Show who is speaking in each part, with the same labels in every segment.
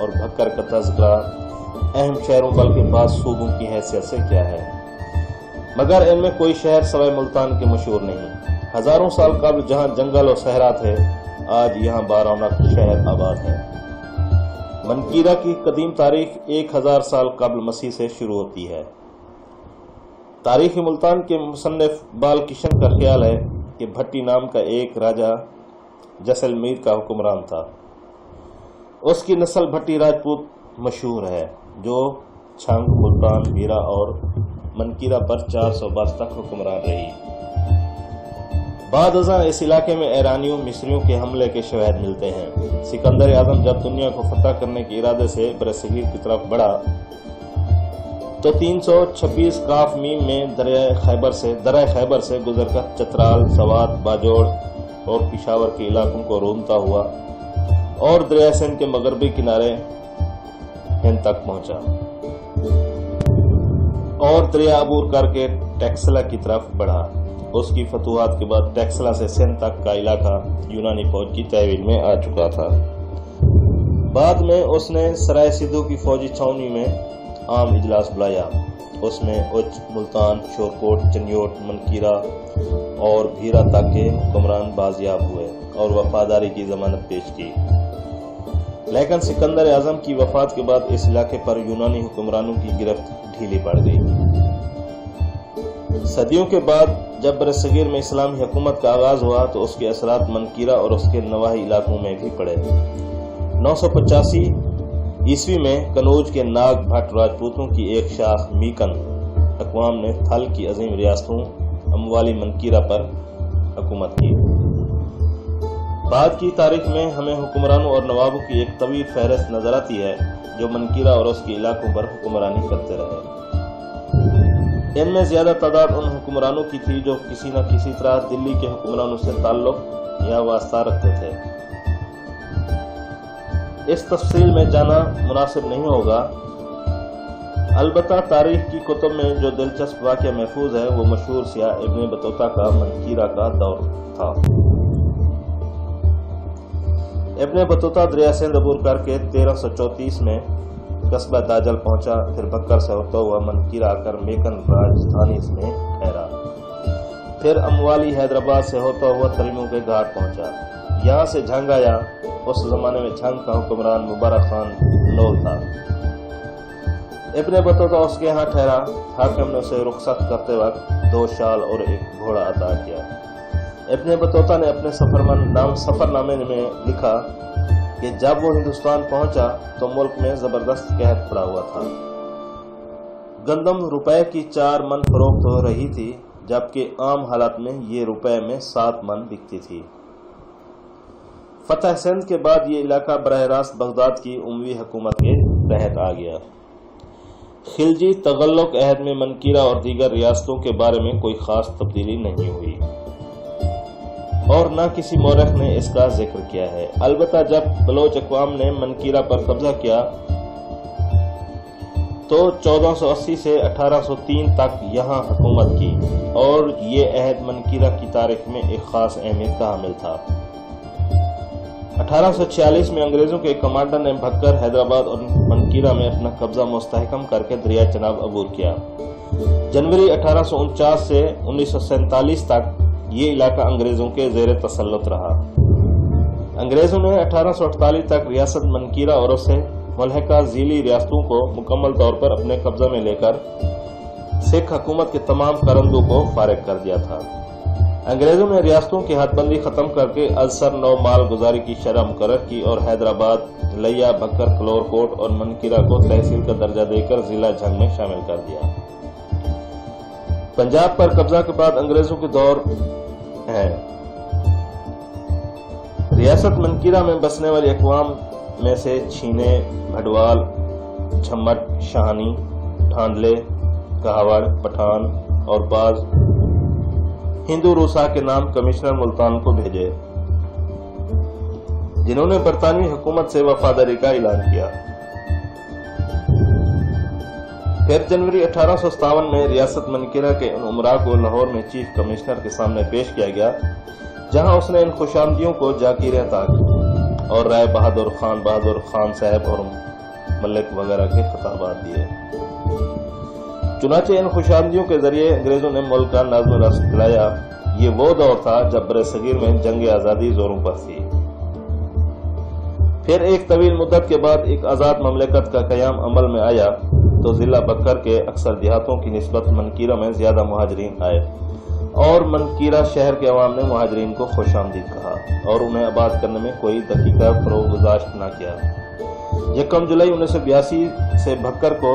Speaker 1: اور بھکر کا تذکرہ اہم شہروں بلکہ بعض صوبوں کی حیثیت سے کیا ہے، مگر ان میں کوئی شہر سوائے ملتان کے مشہور نہیں۔ ہزاروں سال قبل جہاں جنگل اور صحرا تھے، آج یہاں بارونق شہر آباد ہے۔ منکیرا کی قدیم تاریخ 1000 سال قبل مسیح سے شروع ہوتی ہے۔ تاریخ ملتان کے مصنف بال کشن کا خیال ہے کہ بھٹی نام کا ایک راجہ جیسلمیر کا حکمران تھا۔ اس کی نسل بھٹی راجپوت مشہور ہے، جو چھنگ، ملتان، میرا اور منکیرا پر 400 برس تک حکمران رہی۔ بعد ازاں اس علاقے میں ایرانیوں مصریوں کے حملے کے شواہد ملتے ہیں۔ سکندر اعظم جب دنیا کو فتح کرنے کے ارادے سے برصغیر کی طرف بڑھا تو 326 کاف میم میں دریا خیبر سے گزر کر چترال، سوات، باجوڑ اور پشاور کے علاقوں کو روندتا ہوا اور دریا سندھ کے مغربی کنارے ہند تک پہنچا اور دریا عبور کر کے ٹیکسلا کی طرف بڑھا۔ اس کی فتوحات کے بعد ٹیکسلا سے سندھ تک کا علاقہ یونانی فوج کی تحویل میں آ چکا تھا۔ بعد میں اس نے سرائے سدھو کی فوجی چھاؤنی میں عام اجلاس بلایا۔ اس میں اچ، ملتان، شورکوٹ، چنیوٹ، منکیرا اور بھیرا تک کے حکمران بازیاب ہوئے اور وفاداری کی ضمانت پیش کی، لیکن سکندر اعظم کی وفات کے بعد اس علاقے پر یونانی حکمرانوں کی گرفت ڈھیلی پڑ گئی۔ صدیوں کے بعد جب برصغیر میں اسلامی حکومت کا آغاز ہوا تو اس کے اثرات منکیرا اور اس کے نواحی علاقوں میں بھی پڑے۔ 985 عیسوی میں کنوج کے ناگ بھٹ راجپوتوں کی ایک شاخ میکن اقوام نے تھل کی عظیم ریاستوں اموالی منکیرا پر حکومت کی۔ بعد کی تاریخ میں ہمیں حکمرانوں اور نوابوں کی ایک طویل فہرست نظر آتی ہے جو منکیرا اور اس کے علاقوں پر حکمرانی کرتے رہے۔ ان میں زیادہ تعداد ان حکمرانوں کی تھی جو کسی نہ کسی طرح دلی کے حکمرانوں سے تعلق یا واسطہ رکھتے تھے۔ اس تفصیل میں جانا مناسب نہیں ہوگا، البتہ تاریخ کی کتب میں جو دلچسپ واقعہ محفوظ ہے وہ مشہور سیاح ابن بطوطہ کا منکیرا کا دور تھا۔ ابن بطوطہ دریا سندھ عبور کر کے 1334 میں قصبہ داجل پہنچا، پھر بکر سے ہوتا ہوا منکیرا آ کر میکن راجدھانی میں ٹھہرا، پھر اموالی حیدرآباد سے ہوتا ہوا تریموں کے گھاٹ پہنچا۔ یہاں سے جھنگ آیا۔ اس زمانے میں جھنگ کا حکمران مبارک خان لول تھا۔ ابن بطوطہ اس کے ہاں ٹھہرا۔ حاکم نے اسے رخصت کرتے وقت 2 شال اور 1 گھوڑا عطا کیا۔ ابن بطوطہ نے اپنے سفر نامے میں لکھا کہ جب وہ ہندوستان پہنچا تو ملک میں زبردست قحط پڑا ہوا تھا۔ گندم روپے کی 4 من فروخت ہو رہی تھی، جبکہ عام حالات میں یہ روپے میں 7 من بکتی تھی۔ فتح سندھ کے بعد یہ علاقہ براہ راست بغداد کی اموی حکومت کے تحت آ گیا۔ خلجی تغلق عہد میں منکیرا اور دیگر ریاستوں کے بارے میں کوئی خاص تبدیلی نہیں ہوئی اور نہ کسی مورخ نے اس کا ذکر کیا ہے۔ البتہ جب بلوچ اقوام نے منکیرا پر قبضہ کیا تو 1480 سے 1803 تک یہاں حکومت کی اور یہ عہد منکیرا کی تاریخ میں ایک خاص اہمیت کا حامل تھا۔ 1846 میں انگریزوں کے کمانڈر نے بھکر، حیدرآباد اور منکیرا میں اپنا قبضہ مستحکم کر کے دریا چناب عبور کیا۔ جنوری 1849 سے 1947 تک یہ علاقہ انگریزوں کے زیر تسلط رہا۔ انگریزوں نے 1848 تک ریاست منکیرا اور اسے ملحقہ ذیلی ریاستوں کو مکمل طور پر اپنے قبضہ میں لے کر سکھ حکومت کے تمام کرندوں کو فارغ کر دیا تھا۔ انگریزوں نے ریاستوں کی حد بندی ختم کر کے ازسر نو مال گزاری کی شرح مقرر کی اور حیدرآباد، لیا، بکر، کلور کوٹ اور منکیرا کو تحصیل کا درجہ دے کر ضلع جھنگ میں شامل کر دیا۔ پنجاب پر قبضہ کے بعد انگریزوں کے دور ہے۔ ریاست منکیرا میں بسنے والی اقوام میں سے چھینے، بھڈوال، جھمٹ، شاہانی، ٹھانڈلے، کہاوڑ، پٹھان اور بعض ہندو روسا کے نام کمشنر ملتان کو بھیجے، جنہوں نے برطانوی حکومت سے وفاداری کا اعلان کیا۔ پھر جنوری 1857 میں ریاست منکیرا کے ان امراء کو لاہور میں چیف کمشنر کے سامنے پیش کیا گیا، جہاں اس نے ان خوش آمدیوں کو جاکیر عطا کی اور رائے بہادر خان صاحب اور ملک وغیرہ کے خطابات دیے۔ چنانچہ ان خوشامدیوں کے ذریعے انگریزوں نے ملک کا نظم و نسق دلایا۔ یہ وہ دور تھا جب برِ صغیر میں جنگ آزادی زوروں پر تھی۔ پھر ایک طویل مدت کے بعد ایک آزاد مملکت کا قیام عمل میں آیا تو ضلع بکر کے اکثر دیہاتوں کی نسبت منکیرہ میں زیادہ مہاجرین آئے اور منکیرہ شہر کے عوام نے مہاجرین کو خوش آمدید کہا اور انہیں آباد کرنے میں کوئی دقیقہ فروغ گذاشت نہ کیا۔ 1 جولائی 1982 سے بھکر کو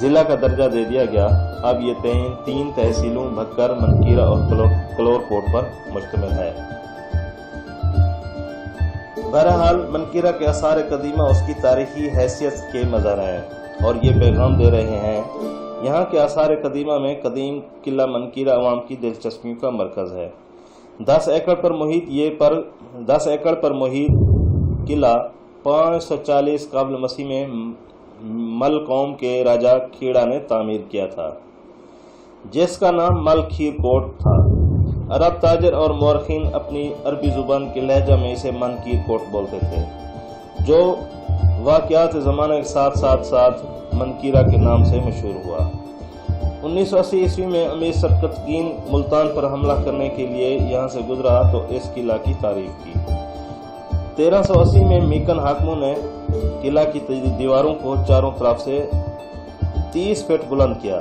Speaker 1: ضلع کا درجہ دے دیا گیا۔ اب یہ 3 تحصیلوں بھکر، منکیرہ اور کلور کوٹ پر مشتمل ہے۔ بہرحال منکیرہ کے آثار قدیمہ اس کی تاریخی حیثیت کے مظہر ہیں اور یہ پیغام دے رہے ہیں۔ یہاں کے آثار قدیمہ میں قدیم قلعہ منکیرہ عوام کی دلچسپیوں کا مرکز ہے۔ 10 ایکڑ پر محیط قلعہ 540 قبل مسیح میں مل قوم کے راجہ کھیڑا نے تعمیر کیا تھا، جس کا نام مل کھیر کوٹ تھا۔ عرب تاجر اور مورخین اپنی عربی زبان کے لہجہ میں اسے من کیر کوٹ بولتے تھے، جو واقعات زمانے کے ساتھ منکیرہ کے نام سے مشہور ہوا۔ 1980 عیسوی میں امیر سبکتگین ملتان پر حملہ کرنے کے لیے یہاں سے گزرا تو اس قلعہ کی تعریف کی۔ 1380 میں میکن حاکموں نے قلعہ کی دیواروں کو چاروں طرف سے 30 فٹ بلند کیا۔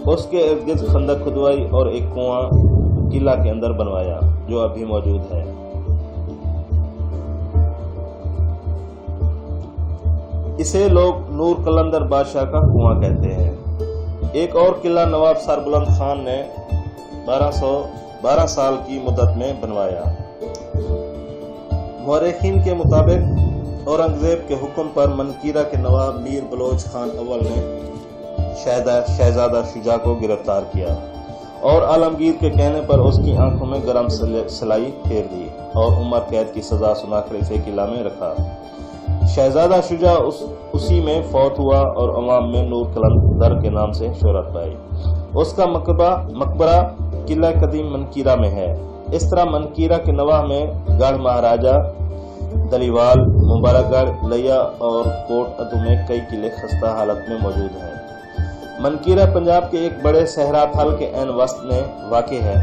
Speaker 1: اس کے ارد گرد خندق کھدوائی اور ایک کنواں قلعہ کے اندر بنوایا جو ابھی موجود ہے۔ اسے لوگ نور قلندر بادشاہ کا کنواں کہتے ہیں۔ ایک اور قلعہ نواب سربلند خان نے 12 سال کی مدت میں بنوایا۔ مورخین کے مطابق اورنگزیب کے حکم پر منکیرہ کے نواب میر بلوچ خان اول نے شہزادہ شجاع کو گرفتار کیا اور عالمگیر کے کہنے پر اس کی آنکھوں میں گرم سلائی پھیر دی اور عمر قید کی سزا سنا کر اسے قلعہ میں رکھا۔ شہزادہ شجاع اسی میں فوت ہوا اور عوام میں نور قلندر کے نام سے شہرت پائی۔ اس کا مقبرہ قلعہ قدیم منکیرہ میں ہے۔ اس طرح منکیرہ کے نواح میں گڑھ مہاراجہ، دلیوال، مبارک گڑھ، لیا اور کوٹ ادو میں کئی قلعے خستہ حالت میں موجود ہیں۔ منکیرہ پنجاب کے ایک بڑے صحرا تھل کے عین وسط میں واقع ہے۔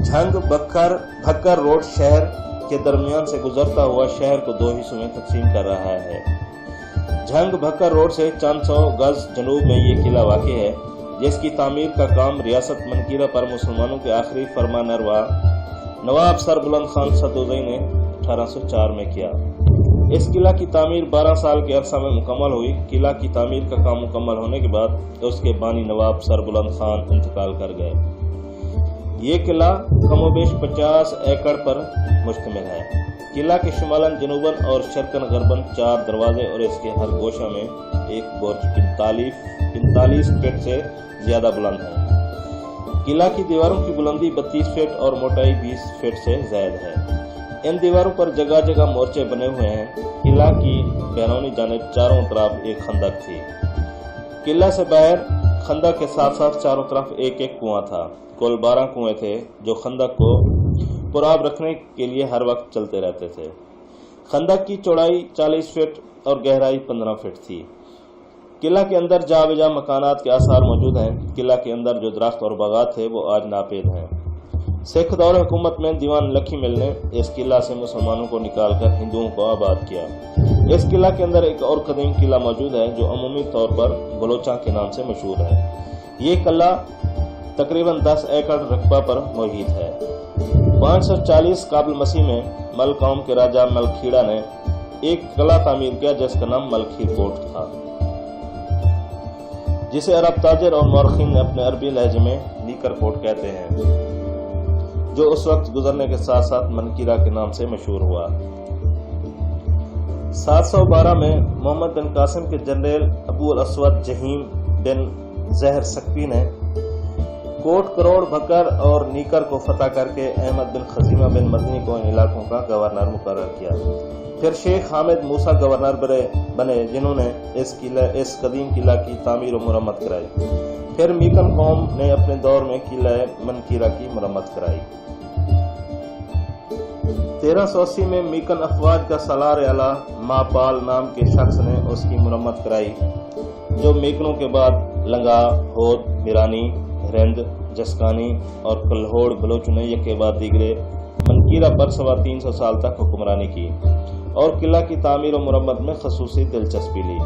Speaker 1: جھنگ بھکر روڈ شہر کے درمیان سے گزرتا ہوا شہر کو 2 حصوں میں تقسیم کر رہا ہے۔ جھنگ بھکر روڈ سے چند 100 گز جنوب میں یہ قلعہ واقع ہے، جس کی تعمیر کا کام ریاست منکیرہ پر مسلمانوں کے آخری فرمانروا نواب سربلند خان سدوزئی نے 1804 میں کیا۔ اس قلعہ کی تعمیر 12 سال کے عرصہ میں مکمل ہوئی۔ قلعہ کی تعمیر کا کام مکمل ہونے کے بعد اس کے بانی نواب سربلند خان انتقال کر گئے۔ یہ قلعہ کم و بیش 50 ایکڑ پر مشتمل ہے۔ قلعہ کے شمالاً، جنوباً اور شرقاً غرباً 4 دروازے اور اس کے ہر گوشہ میں ایک برج 45 فٹ سے زیادہ بلند ہے۔ قلعہ کی دیواروں کی بلندی 32 فٹ اور موٹائی 20 فٹ سے زائد ہے۔ ان دیواروں پر جگہ جگہ مورچے بنے ہوئے ہیں۔ قلعہ کی بیرونی جانب چاروں طرف ایک خندق تھی۔ قلعہ سے باہر خندق کے ساتھ چاروں طرف ایک کنواں تھا۔ کل 12 کنویں تھے جو خندق کو پرآب رکھنے کے لیے ہر وقت چلتے رہتے تھے۔ خندق کی چوڑائی 40 فٹ اور گہرائی 15 فٹ تھی۔ قلعہ کے اندر جا بجا مکانات کے آثار موجود ہیں۔ قلعہ کے اندر جو درخت اور باغات تھے وہ آج ناپید ہیں۔ سکھ دور حکومت میں دیوان لکھی مل نے اس قلعہ سے مسلمانوں کو نکال کر ہندوؤں کو آباد کیا۔ اس قلعہ کے اندر ایک اور قدیم قلعہ موجود ہے جو عمومی طور پر بلوچاں کے نام سے مشہور ہے۔ یہ قلعہ تقریباً 10 ایکڑ رقبہ پر محیط ہے۔ 540 قبل مسیح میں مل قوم کے راجہ مل کھیڑا نے ایک قلعہ تعمیر کیا جس کا نام مل کھیر کوٹ تھا، جسے عرب تاجر اور مورخین نے اپنے عربی لہجے میں نیکر کوٹ کہتے ہیں، جو اس وقت گزرنے کے ساتھ منکیرہ کے نام سے مشہور ہوا۔ 712 میں محمد بن قاسم کے جنرل ابو الاسود جہیم بن زہر سکفی نے کوٹ کروڑ بھکر اور نیکر کو فتح کر کے احمد بن خزیمہ بن مدنی کو ان علاقوں کا گورنر مقرر کیا۔ پھر شیخ حامد موسیٰ گورنر بنے جنہوں نے اس قدیم قلعہ کی تعمیر و مرمت کرائی۔ پھر میکن قوم نے اپنے دور میں قلعہ منکیرہ کی مرمت کرائی۔ 1380 میں میکن افواج کا سالار اعلیٰ ماپال نام کے شخص نے اس کی مرمت کرائی، جو میکنوں کے بعد لنگا، ہود، میرانی، ہرند، جسکانی اور کلہوڑ بلوچ نے یکے بعد دیگرے منکیرہ پر سوا 300 سال تک حکمرانی کی اور قلعہ کی تعمیر و مرمت میں خصوصی دلچسپی لی۔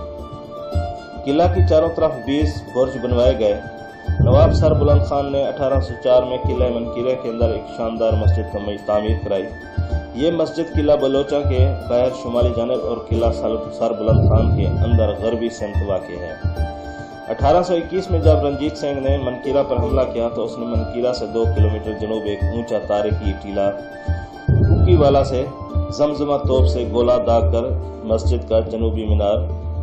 Speaker 1: قلعہ کی چاروں طرف 20 برج بنوائے گئے۔ نواب سر بلند خان نے 1804 میں قلعہ منکیرہ کے اندر ایک شاندار مسجد کی تعمیر کرائی۔ یہ مسجد قلعہ بلوچہ کے باہر شمالی جانب اور قلعہ سر بلند خان کے اندر غربی سمت واقع ہے۔ 1821 میں جب رنجیت سنگھ نے منکیرہ پر حملہ کیا تو اس نے منکیرہ سے 2 کلومیٹر جنوب ایک اونچا تاریخی ٹیلہ کوکی والا سے زمزمہ توپ سے گولہ داغ کر مسجد کا جنوبی مینار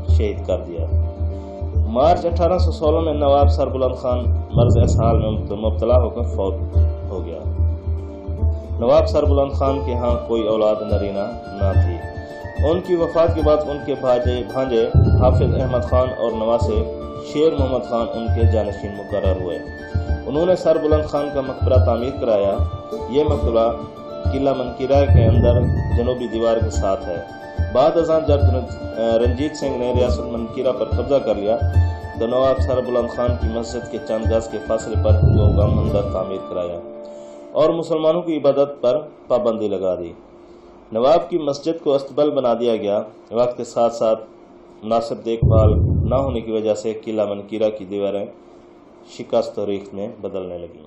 Speaker 1: شہید کر دیا۔ مارچ 1816 میں نواب سر بلند خان مرض اسہال میں مبتلا ہو کر فوت ہو گیا۔ نواب سر بلند خان کے ہاں کوئی اولاد نرینہ نہ تھی۔ ان کی وفات کے بعد ان کے بھانجے حافظ احمد خان اور نواسے شیر محمد خان ان کے جانشین مقرر ہوئے۔ انہوں نے سر بلند خان کا مقبرہ تعمیر کرایا۔ یہ مقبرہ قلعہ منکیرہ کے اندر جنوبی دیوار کے ساتھ ہے۔ بعد ازاں جب رنجیت سنگھ نے ریاست منکیرہ پر قبضہ کر لیا تو نواب سر بلند خان کی مسجد کے چند گز کے فاصلے پر ہندوؤں کا مندر تعمیر کرایا اور مسلمانوں کی عبادت پر پابندی لگا دی۔ نواب کی مسجد کو استبل بنا دیا گیا۔ وقت کے ساتھ ساتھ مناسب دیکھ بھال نہ ہونے کی وجہ سے قلعہ منکیرہ کی دیواریں شکست و ریخت میں بدلنے لگیں۔